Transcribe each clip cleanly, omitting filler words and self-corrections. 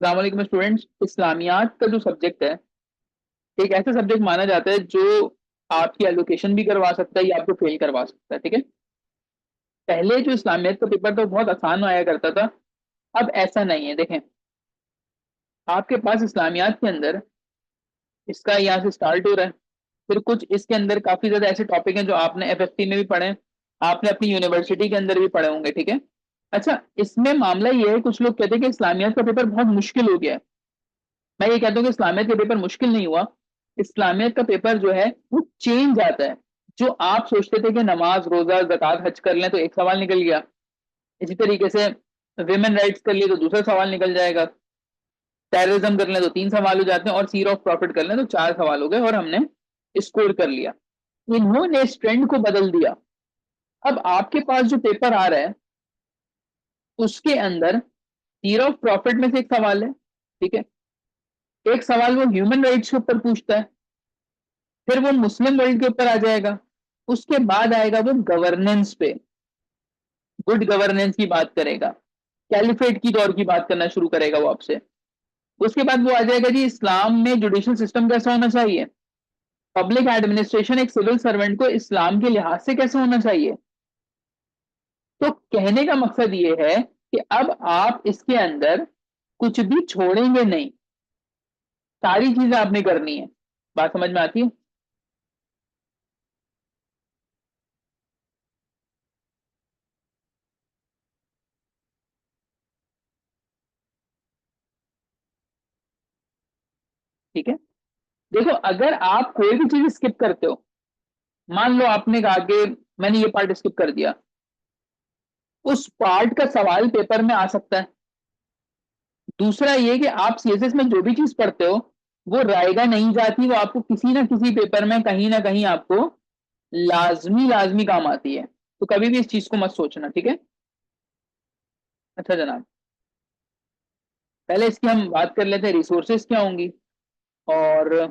अस्सलाम वालेकुम स्टूडेंट्स। इस्लामियात का जो सब्जेक्ट है एक ऐसा सब्जेक्ट माना जाता है जो आपकी एलोकेशन भी करवा सकता है या आपको फेल करवा सकता है। ठीक है, पहले जो इस्लामियत का पेपर था बहुत आसान आया करता था, अब ऐसा नहीं है। देखें, आपके पास इस्लामियात के अंदर इसका यहाँ से स्टार्ट हो रहा है, फिर कुछ इसके अंदर काफी ज्यादा ऐसे टॉपिक हैं जो आपने एफएफटी में भी पढ़े हैं, आपने अपनी यूनिवर्सिटी के अंदर भी पढ़े होंगे। ठीक है, अच्छा, इसमें मामला ये है, कुछ लोग कहते हैं कि इस्लामियत का पेपर बहुत मुश्किल हो गया है। मैं ये कहता हूँ कि इस्लामियत का पेपर मुश्किल नहीं हुआ। इस्लामियत का पेपर जो है वो चेंज आता है। जो आप सोचते थे कि नमाज रोजा जक़ात हज कर लें तो एक सवाल निकल गया, इसी तरीके से विमेन राइट्स कर लिए तो दूसरा सवाल निकल जाएगा, टेररिज्म कर लें तो 3 सवाल हो जाते हैं, और सीर ऑफ प्रॉफिट कर लें तो 4 सवाल हो गए और हमने स्कोर कर लिया। इन्होंने इस ट्रेंड को बदल दिया। अब आपके पास जो पेपर आ रहा है उसके अंदर सीर ऑफ प्रॉफिट में से एक सवाल है। ठीक है, एक सवाल वो ह्यूमन राइट्स के ऊपर पूछता है, फिर वो मुस्लिम वर्ल्ड के ऊपर आ जाएगा, उसके बाद आएगा वो गवर्नेंस पे, गुड गवर्नेंस की बात करेगा, कैलिफेट की दौर की बात करना शुरू करेगा वो आपसे। उसके बाद वो आ जाएगा जी इस्लाम में जुडिशियल सिस्टम कैसा होना चाहिए, पब्लिक एडमिनिस्ट्रेशन एक सिविल सर्वेंट को इस्लाम के लिहाज से कैसे होना चाहिए। तो कहने का मकसद ये है कि अब आप इसके अंदर कुछ भी छोड़ेंगे नहीं, सारी चीजें आपने करनी है। बात समझ में आती है? ठीक है, देखो, अगर आप कोई भी चीज स्किप करते हो, मान लो आपने कहा कि मैंने ये पार्ट स्किप कर दिया, उस पार्ट का सवाल पेपर में आ सकता है। दूसरा ये कि आप सीएसएस में जो भी चीज पढ़ते हो वो रायगा नहीं जाती, वो आपको किसी ना किसी पेपर में कहीं ना कहीं आपको लाजमी लाजमी काम आती है। तो कभी भी इस चीज को मत सोचना। ठीक है, अच्छा जनाब, पहले इसकी हम बात कर लेते हैं रिसोर्सेज क्या होंगी और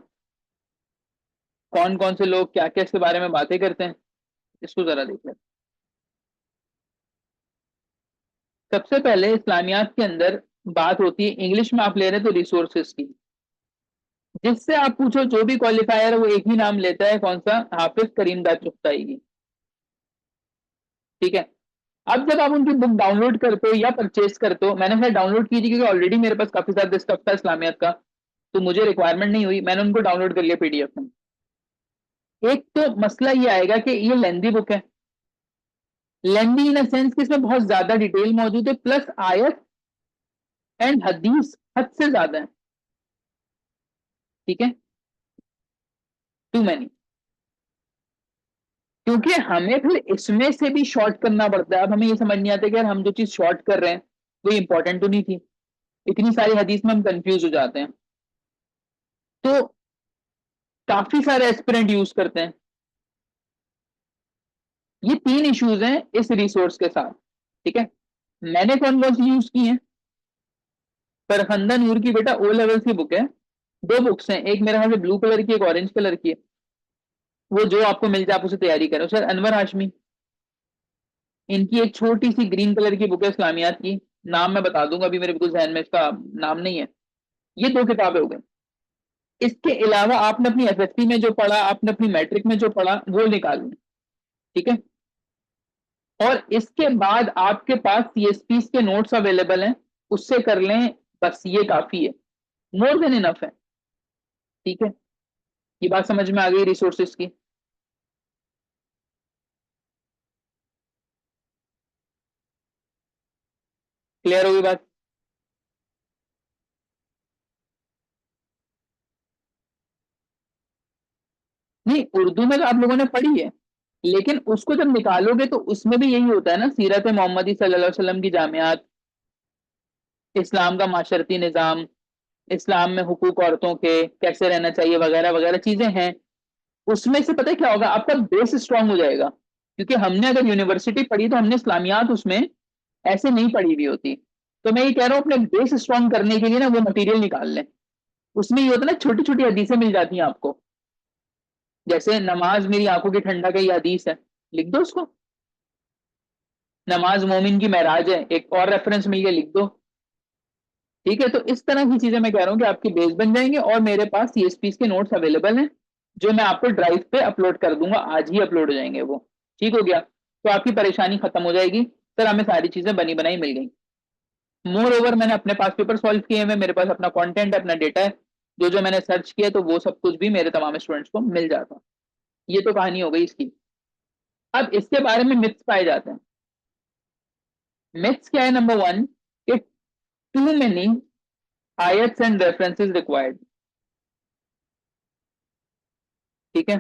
कौन कौन से लोग क्या क्या इसके बारे में बातें करते हैं, इसको जरा देख लेते हैं। सबसे पहले इस्लामियात के अंदर बात होती है, इंग्लिश में आप ले रहे हैं तो रिसोर्सेज की, जिससे आप पूछो जो भी क्वालिफायर है वो एक ही नाम लेता है, कौन सा? हाफिज करीम दाद चुगताई की। ठीक है, अब जब आप उनकी बुक डाउनलोड करते हो या परचेज करते हो, मैंने शायद डाउनलोड की थी क्योंकि ऑलरेडी मेरे पास काफी ज्यादा स्टफ था इस्लामियत का, तो मुझे रिक्वायरमेंट नहीं हुई, मैंने उनको डाउनलोड कर लिया पीडीएफ में। एक तो मसला ये आएगा कि ये लेंदी बुक है, लेंदी इन सेंस कि इसमें बहुत ज्यादा डिटेल मौजूद है, प्लस आयत एंड हदीस हद से ज्यादा है। ठीक है, टू मैनी, क्योंकि हमें फिर इसमें से भी शॉर्ट करना पड़ता है। अब हमें ये समझ नहीं आता कि यार हम जो चीज शॉर्ट कर रहे हैं वो इंपॉर्टेंट तो नहीं थी, इतनी सारी हदीस में हम कंफ्यूज हो जाते हैं। तो काफी सारे एस्पिरेंट यूज करते हैं। ये 3 इश्यूज हैं इस रिसोर्स के साथ। ठीक है, मैंने कौन कौन सी यूज की है? फरखंदा नूर की बेटा ओ लेवल की बुक है, 2 बुक्स हैं, एक मेरे ख्याल से ब्लू कलर की, एक ऑरेंज कलर की है। वो जो आपको मिल जाए आप उसे तैयारी करें। सर अनवर हाशमी, इनकी एक छोटी सी ग्रीन कलर की बुक है इस्लामियात की, नाम मैं बता दूंगा, अभी मेरे बिल्कुल जहन में इसका नाम नहीं है। ये 2 किताबें हो गई। इसके अलावा आपने अपनी एफएससी में जो पढ़ा, आपने अपनी मैट्रिक में जो पढ़ा वो निकाल लें। ठीक है, और इसके बाद आपके पास सीएसपी के नोट्स अवेलेबल हैं, उससे कर लें, बस ये काफी है, मोर देन इनफ है। ठीक है, ये बात समझ में आ गई रिसोर्सेज की? क्लियर होगी बात? नहीं, उर्दू में तो आप लोगों ने पढ़ी है, लेकिन उसको जब निकालोगे तो उसमें भी यही होता है ना, सीरत मोहम्मदी सल्लल्लाहु अलैहि वसल्लम की जामियात, इस्लाम का माशरती निज़ाम, इस्लाम में हुकूक औरतों के कैसे रहना चाहिए, वगैरह वगैरह चीजें हैं। उसमें से पता है क्या होगा, आपका बेस स्ट्रांग हो जाएगा, क्योंकि हमने अगर यूनिवर्सिटी पढ़ी तो हमने इस्लामियात उसमें ऐसे नहीं पढ़ी हुई होती। तो मैं ये कह रहा हूँ अपने बेस स्ट्रांग करने के लिए ना वो मटेरियल निकाल लें। उसमें ये होता है ना, छोटी छोटी हदीसें मिल जाती हैं आपको, जैसे नमाज मेरी आंखों की ठंडा का ये हदीस है, लिख दो उसको। नमाज मोमिन की महराज है, एक और रेफरेंस मिल गया, लिख दो। ठीक है, तो इस तरह की चीजें मैं कह रहा हूँ कि आपके बेस बन जाएंगे, और मेरे पास सीएसपीस के नोट्स अवेलेबल हैं जो मैं आपको ड्राइव पे अपलोड कर दूंगा, आज ही अपलोड हो जाएंगे वो। ठीक हो गया, तो आपकी परेशानी खत्म हो जाएगी। सर हमें सारी चीजें बनी बनाई मिल गई। मोर ओवर मैंने अपने पास पेपर सॉल्व किए हुए, मेरे पास अपना कंटेंट है, अपना डेटा है, जो जो मैंने सर्च किया तो वो सब कुछ भी मेरे तमाम स्टूडेंट्स को मिल जाता। ये तो कहानी हो गई इसकी। अब इसके बारे में मिथ्स पाए जाते हैं। मिथ्स क्या है? नंबर वन, कि too many edits and references required. ठीक है,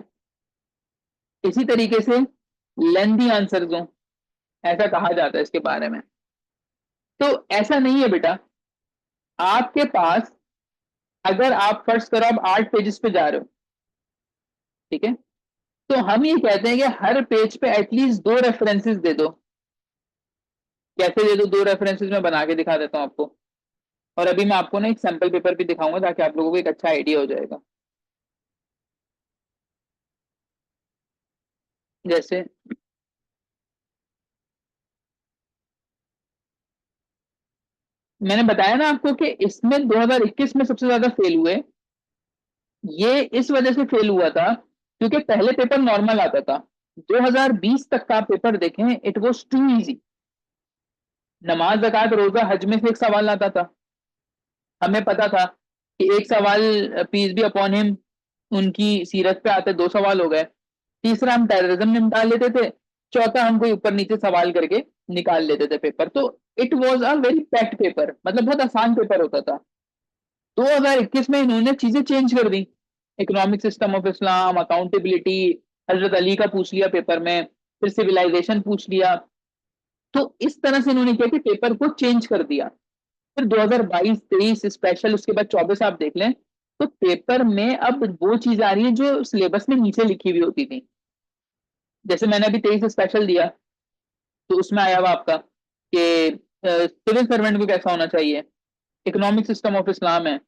इसी तरीके से लेंथी आंसर दो, ऐसा कहा जाता है इसके बारे में। तो ऐसा नहीं है बेटा, आपके पास अगर आप फर्स्ट करो, आप 8 पेजेस पे जा रहे हो, ठीक है, तो हम ये कहते हैं कि हर पेज पे एटलीस्ट 2 रेफरेंसेस दे दो। कैसे दे दो 2 रेफरेंसेस? मैं बना के दिखा देता हूँ आपको, और अभी मैं आपको ना एक सैंपल पेपर भी दिखाऊंगा ताकि आप लोगों को एक अच्छा आइडिया हो जाएगा। जैसे मैंने बताया ना आपको कि इसमें 2021 में सबसे ज्यादा फेल हुए। ये इस वजह से फेल हुआ था क्योंकि पहले पेपर नॉर्मल आता था। 2020 तक का पेपर देखें, इट वाज टू इजी। नमाज, ज़कात, रोजा, हज में से एक सवाल आता था। हमें पता था कि एक सवाल पीस बी अपॉन हिम उनकी सीरत पे आते, 2 सवाल हो गए। तीसरा हम टेररिज्म निपटा लेते थे। चौथा हम कोई ऊपर नीचे सवाल करके निकाल लेते थे पेपर। तो it was a very packed paper, मतलब बहुत आसान पेपर होता था। 2021 में इन्होंने चीजें चेंज कर दी। Economic system of Islam, accountability, Hazrat Ali का पूछ लिया पेपर में, फिर सिविलाइजेशन पूछ लिया। तो इस तरह से इन्होंने किया कि पेपर को चेंज कर दिया। फिर 2022, 23 स्पेशल, उसके बाद 24 आप देख लें, तो पेपर में अब वो चीज आ रही है जो सिलेबस में नीचे लिखी हुई होती थी। जैसे मैंने अभी 23 स्पेशल दिया, तो उसमें आया हुआ आपका कि सिविल सर्वेंट को कैसा होना चाहिए, इकोनॉमिक सिस्टम ऑफ इस्लाम है।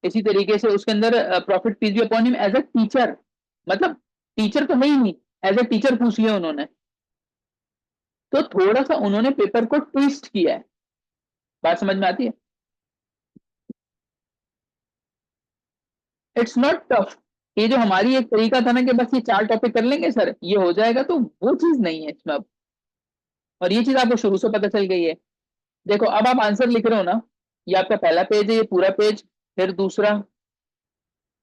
इसी तरीके से उसके अंदर prophet peace be upon him as a teacher, मतलब टीचर तो है ही नहीं, एज अ टीचर पूछ लिया उन्होंने। तो थोड़ा सा उन्होंने पेपर को ट्विस्ट किया है। बात समझ में आती है? It's not tough. ये जो हमारी एक तरीका था ना कि बस ये 4 टॉपिक कर लेंगे सर, ये हो जाएगा, तो वो चीज नहीं है इसमें अब। और ये चीज आपको शुरू से पता चल गई है। देखो अब आप आंसर लिख रहे हो ना, ये आपका पहला पेज है, ये पूरा पेज, फिर दूसरा,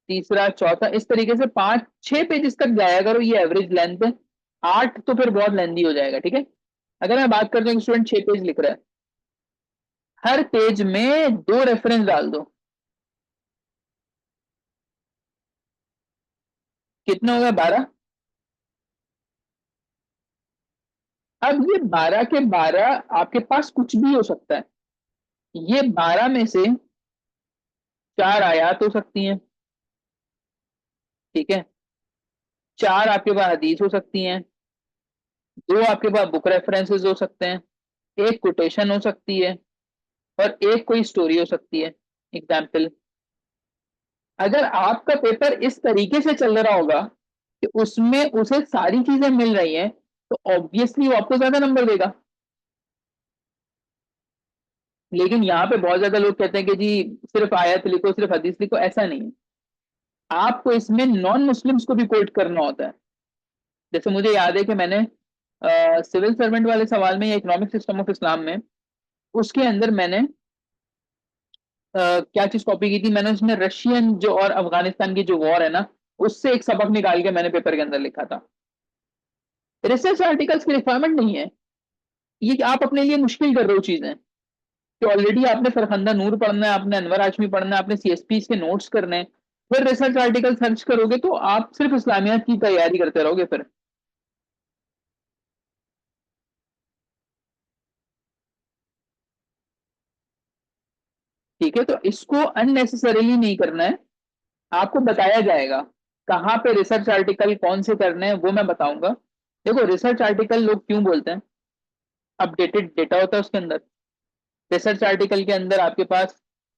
तीसरा, चौथा, इस तरीके से 5-6 पेजेस तक जाया करो, ये एवरेज लेंथ है। 8 तो फिर बहुत लेंदी हो जाएगा। ठीक है, अगर मैं बात करता हूँ स्टूडेंट 6 पेज लिख रहा है, हर पेज में 2 रेफरेंस डाल दो। कितने हो गए? 12। अब ये 12 के 12 आपके पास कुछ भी हो सकता है। ये 12 में से 4 आयात हो सकती हैं, ठीक है, 4 आपके पास हदीस हो सकती हैं, 2 आपके पास बुक रेफरेंसेस हो सकते हैं, एक कोटेशन हो सकती है, और एक कोई स्टोरी हो सकती है, एग्जाम्पल। अगर आपका पेपर इस तरीके से चल रहा होगा कि उसमें उसे सारी चीजें मिल रही हैं, तो ऑब्वियसली वो आपको ज्यादा नंबर देगा। लेकिन यहाँ पे बहुत ज्यादा लोग कहते हैं कि जी सिर्फ आयत लिखो, सिर्फ हदीस लिखो, ऐसा नहीं है। आपको इसमें नॉन मुस्लिम्स को भी कोट करना होता है। जैसे मुझे याद है कि मैंने सिविल सर्वेंट वाले सवाल में या इकोनॉमिक सिस्टम ऑफ इस्लाम में, उसके अंदर मैंने क्या चीज कॉपी की थी मैंने, उसमें रशियन जो और अफगानिस्तान की जो वॉर है ना, उससे एक सबक निकाल के मैंने पेपर के अंदर लिखा था। रिसर्च आर्टिकल्स की रिक्वायरमेंट नहीं है। ये कि आप अपने लिए मुश्किल कर रहे हो चीजें, कि ऑलरेडी आपने फरखंदा नूर पढ़ना है, आपने अनवर हाशमी पढ़ना है, आपने सीएसपी के नोट्स करने हैं, फिर रिसर्च आर्टिकल सर्च करोगे तो आप सिर्फ इस्लामियात की तैयारी करते रहोगे फिर। ठीक है, तो इसको अननेसेसरीली नहीं करना है। आपको बताया जाएगा कहाँ पे रिसर्च आर्टिकल कौन से करने हैं, वो मैं बताऊंगा। देखो रिसर्च आर्टिकल लोग क्यों बोलते हैं, अपडेटेड डेटा होता है उसके अंदर। रिसर्च आर्टिकल के अंदर आपके पास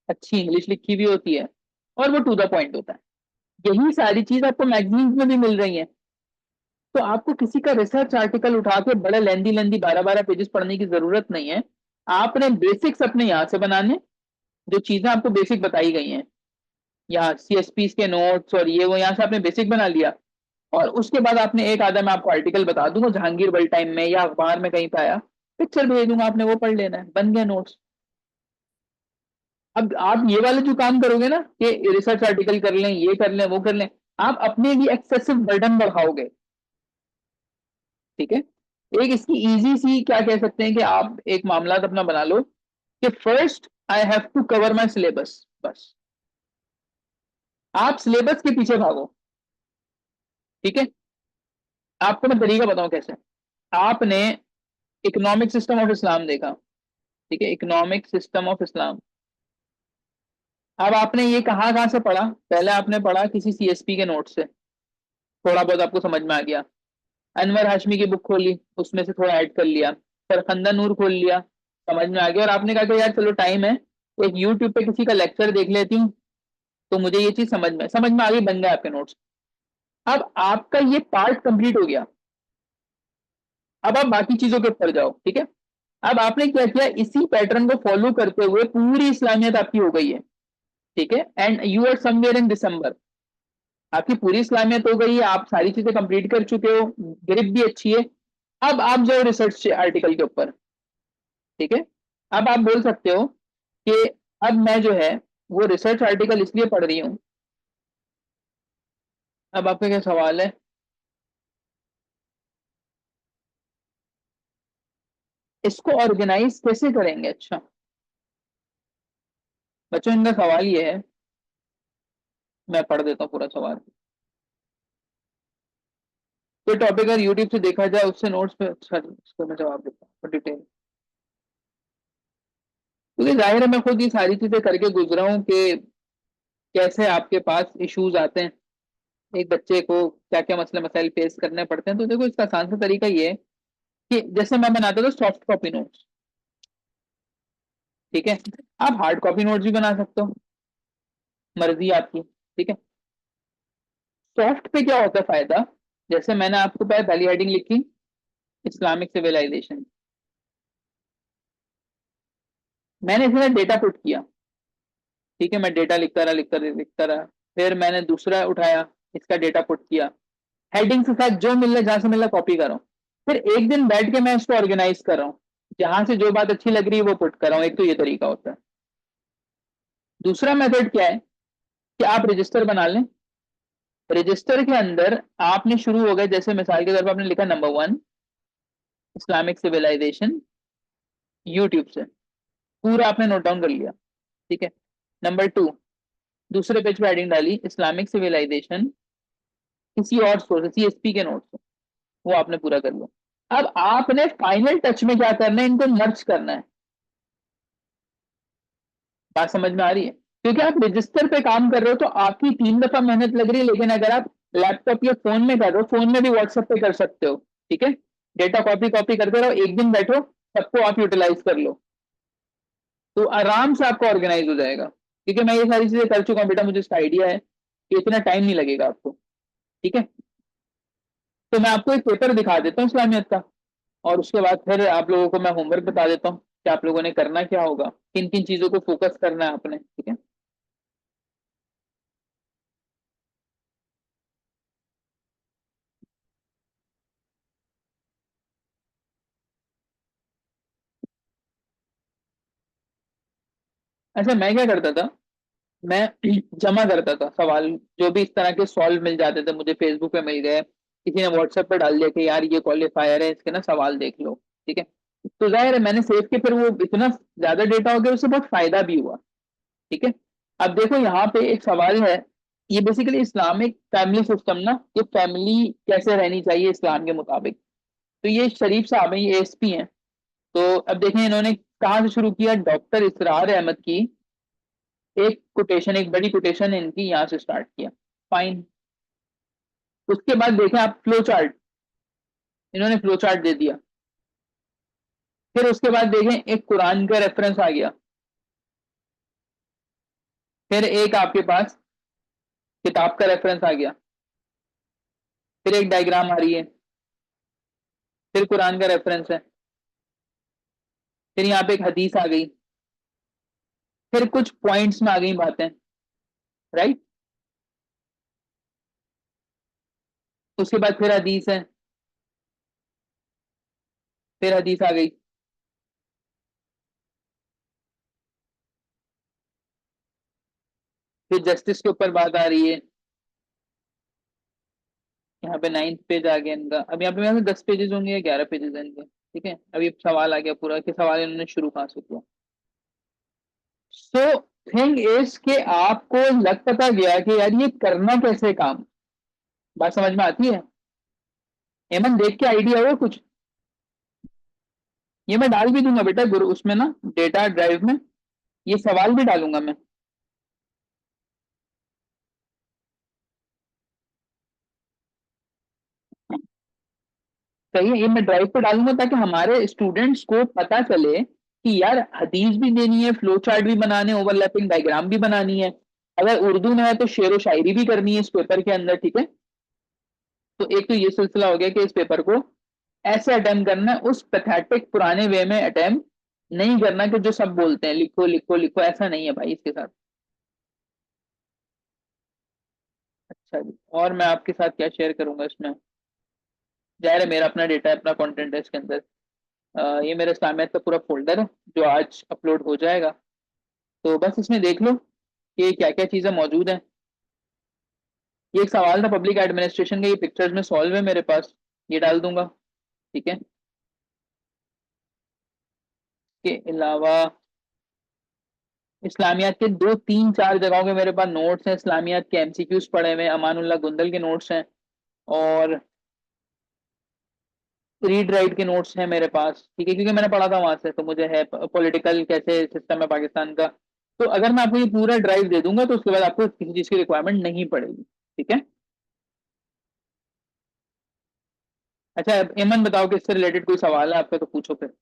अच्छी इंग्लिश लिखी हुई होती है, और वो टू द पॉइंट होता है। यही सारी चीज आपको मैगजीन्स में भी मिल रही है। तो आपको किसी का रिसर्च आर्टिकल उठा के बड़ा लेंदी लेंदी 12-12 पेजेस पढ़ने की जरूरत नहीं है। आपने बेसिक्स अपने यहाँ से बनाने, जो चीजें आपको बेसिक बताई गई हैं, यहाँ CSP के नोट्स और ये वो, यहाँ से आपने बेसिक बना लिया, और उसके बाद आपने एक आधा, मैं आपको आर्टिकल बता दूंगा जहांगीर वर्ल्ड टाइम में या अखबार में कहीं पे आया, पिक्चर भेज दूंगा, आपने वो पढ़ लेना है, बन गया नोट्स। अब आप ये वाले जो काम करोगे ना कि रिसर्च आर्टिकल कर लें, ये कर लें, वो कर लें, आप अपने लिए एक्सेसिव बर्डन बढ़ाओगे। ठीक है। एक इसकी इजी सी क्या कह सकते हैं कि आप एक मामला अपना बना लो कि first I have to cover my syllabus, बस। आप सिलेबस के पीछे भागो। ठीक है। आपको मैं तरीका बताऊं कैसे। आपने इकोनॉमिक सिस्टम ऑफ इस्लाम देखा, ठीक है, इकोनॉमिक सिस्टम ऑफ इस्लाम। अब आपने ये कहाँ से पढ़ा, पहले आपने पढ़ा किसी CSP के नोट से, थोड़ा बहुत आपको समझ में आ गया। अनवर हाशमी की बुक खोली, उसमें से थोड़ा ऐड कर लिया। सरखंदा नूर खोल लिया, समझ में आ गया, और आपने कहा कि यार चलो टाइम है, एक यूट्यूब पे किसी का लेक्चर देख लेती हूँ, तो मुझे ये चीज समझ में आ गई, बन गए आपके नोट्स। अब आपका ये पार्ट कंप्लीट हो गया, अब आप बाकी चीजों के ऊपर जाओ। ठीक है। अब आपने क्या किया, इसी पैटर्न को फॉलो करते हुए पूरी इस्लामियत आपकी हो गई है। ठीक है। And you are somewhere in December, आपकी पूरी इस्लामियत हो गई है, आप सारी चीजें कंप्लीट कर चुके हो, ग्रिप भी अच्छी है। अब आप जाओ रिसर्च आर्टिकल के ऊपर। ठीक है। अब आप बोल सकते हो कि अब मैं जो है वो रिसर्च आर्टिकल इसलिए पढ़ रही हूँ। अब आपका क्या सवाल है। इसको ऑर्गेनाइज कैसे करेंगे, अच्छा बच्चों, इनका सवाल ये है, मैं पढ़ देता हूँ पूरा सवाल। कोई टॉपिक अगर यूट्यूब से देखा जाए उससे नोट्स पे, सर इसको मैं जवाब देता हूँ डिटेल, क्योंकि जाहिर है मैं खुद ये सारी चीजें करके गुजरा हूँ कि कैसे आपके पास इश्यूज आते हैं, एक बच्चे को क्या क्या मसले मसाइल फेस करने पड़ते हैं। तो देखो इसका आसान सा तरीका ये है कि जैसे मैं बनाता था सॉफ्ट कॉपी नोट्स, ठीक है, आप हार्ड कॉपी नोट्स भी बना सकते हो, मर्जी आपकी। ठीक है। सॉफ्ट पे क्या होता है फायदा, जैसे मैंने आपको पहली हेडिंग लिखी, इस्लामिक सिविलाइजेशन, मैंने इसमें डेटा पुट किया। ठीक है, मैं डेटा लिखता रहा, फिर मैंने दूसरा उठाया, इसका डेटा पुट किया, हेडिंग के साथ जो मिल रहा है, जहां से मिल रहा है कॉपी कर रहा हूँ। फिर एक दिन बैठ के मैं इसको ऑर्गेनाइज कर रहा हूँ, जहां से जो बात अच्छी लग रही है वो पुट कर रहा हूँ। एक तो ये तरीका होता है। दूसरा मेथड क्या है कि आप रजिस्टर बना लें, रजिस्टर के अंदर आपने शुरू हो गए, जैसे मिसाल के तौर पर आपने लिखा नंबर 1 इस्लामिक सिविलाइजेशन, यूट्यूब से पूरा आपने नोट डाउन कर लिया। ठीक है। नंबर 2, दूसरे पेज पे हेडिंग डाली इस्लामिक सिविलाइजेशन किसी और सोर्स, CSP के नोट से, वो आपने पूरा कर लिया। अब आपने फाइनल टच में क्या करना है, इनको मर्ज करना है। बात समझ में आ रही है, क्योंकि आप रजिस्टर पे काम कर रहे हो तो आपकी 3 दफा मेहनत लग रही है, लेकिन अगर आप लैपटॉप या फोन में कर रहे हो, फोन में भी व्हाट्सएप पे कर सकते हो। ठीक है। डेटा कॉपी कॉपी करते रहो, एक दिन बैठो, सबको आप यूटिलाइज कर लो, तो आराम से आपका ऑर्गेनाइज हो जाएगा। क्योंकि मैं ये सारी चीजें कर चुका हूँ बेटा, मुझे इसका आइडिया है कि इतना टाइम नहीं लगेगा आपको। ठीक है। तो मैं आपको एक पेपर दिखा देता हूँ इस्लामियत का, और उसके बाद फिर आप लोगों को मैं होमवर्क बता देता हूँ कि आप लोगों ने करना क्या होगा, किन किन चीजों को फोकस करना है आपने। ठीक है। अच्छा, मैं क्या करता था, मैं जमा करता था सवाल, जो भी इस तरह के सॉल्व मिल जाते थे मुझे, फेसबुक पे मिल गए, किसी ने व्हाट्सएप पे डाल दिया कि यार ये क्वालिफायर है, इसके ना सवाल देख लो। ठीक है। तो जाहिर है मैंने सेव के, फिर वो इतना ज्यादा डेटा हो गया, उससे बहुत फायदा भी हुआ। ठीक है। अब देखो यहाँ पे एक सवाल है, ये बेसिकली इस्लामिक फैमिली सिस्टम ना, ये फैमिली कैसे रहनी चाहिए इस्लाम के मुताबिक। तो ये शरीफ साहब हैं, ये ASP हैं। तो अब देखें इन्होंने कहाँ से शुरू किया, डॉक्टर इसरार अहमद की एक कोटेशन, एक बड़ी कोटेशन इनकी यहाँ से स्टार्ट किया। फाइन। उसके बाद देखें आप फ्लो चार्ट, इन्होंने फ्लो चार्ट दे दिया। फिर उसके बाद देखें एक कुरान का रेफरेंस आ गया, फिर एक आपके पास किताब का रेफरेंस आ गया, फिर एक डायग्राम आ रही है, फिर कुरान का रेफरेंस है, फिर यहाँ पे एक हदीस आ गई, फिर कुछ पॉइंट्स में आ गई बातें, राइट। उसके बाद फिर हदीस है, फिर हदीस आ गई। फिर जस्टिस के ऊपर बात आ रही है। यहाँ पे 9th पेज आ गया इनका। अब यहाँ पे मेरे 10 पेजेस होंगे या 11 पेजेस हैं इनके, ठीक है। अभी सवाल आ गया पूरा कि सवाल इन्होंने शुरू कहाँ से किया। सो थिंग इज कि आपको लग पता गया कि यार ये करना कैसे काम, बात समझ में आती है। एमन देख के आइडिया हो कुछ। ये मैं डाल भी दूंगा बेटा गुरु उसमें ना, डेटा ड्राइव में, ये सवाल भी डालूंगा मैं। सही है, ये मैं ड्राइव पे डालूंगा ताकि हमारे स्टूडेंट्स को पता चले कि यार हदीस भी देनी है, फ्लो चार्ट भी बनाने, ओवरलैपिंग डायग्राम भी बनानी है, अगर उर्दू में है तो शेर व शायरी भी करनी है इस पेपर के अंदर, ठीक है। तो एक तो ये सिलसिला हो गया कि इस पेपर को ऐसे अटेम्प्ट करना है, उस पैथेटिक पुराने वे में अटेम्प्ट नहीं करना कि जो सब बोलते हैं लिखो लिखो लिखो, ऐसा नहीं है भाई इसके साथ। अच्छा जी, और मैं आपके साथ क्या शेयर करूंगा इसमें। जाहिर है मेरा अपना डेटा है, अपना कंटेंट है इसके अंदर। ये मेरा इस्लामियत का पूरा फोल्डर है जो आज अपलोड हो जाएगा। तो बस इसमें देख लो कि क्या क्या चीज़ें मौजूद हैं। ये एक सवाल था पब्लिक एडमिनिस्ट्रेशन का, ये पिक्चर्स में सॉल्व है मेरे पास, ये डाल दूंगा, ठीक है। के अलावा इस्लामियात के दो तीन चार जगहों के मेरे पास नोट्स हैं, इस्लामियात के एमसीक्यूज पढ़े हुए हैं, अमानुल्लाह गुंदल के नोट्स हैं, और रीड राइट के नोट्स हैं मेरे पास, ठीक है, क्योंकि मैंने पढ़ा था वहां से तो मुझे है पॉलिटिकल कैसे सिस्टम है पाकिस्तान का। तो अगर मैं आपको ये पूरा ड्राइव दे दूंगा तो उसके बाद आपको किसी चीज की रिक्वायरमेंट नहीं पड़ेगी, ठीक है। अच्छा एमन बताओ कि इससे रिलेटेड कोई सवाल है आपका तो पूछो फिर।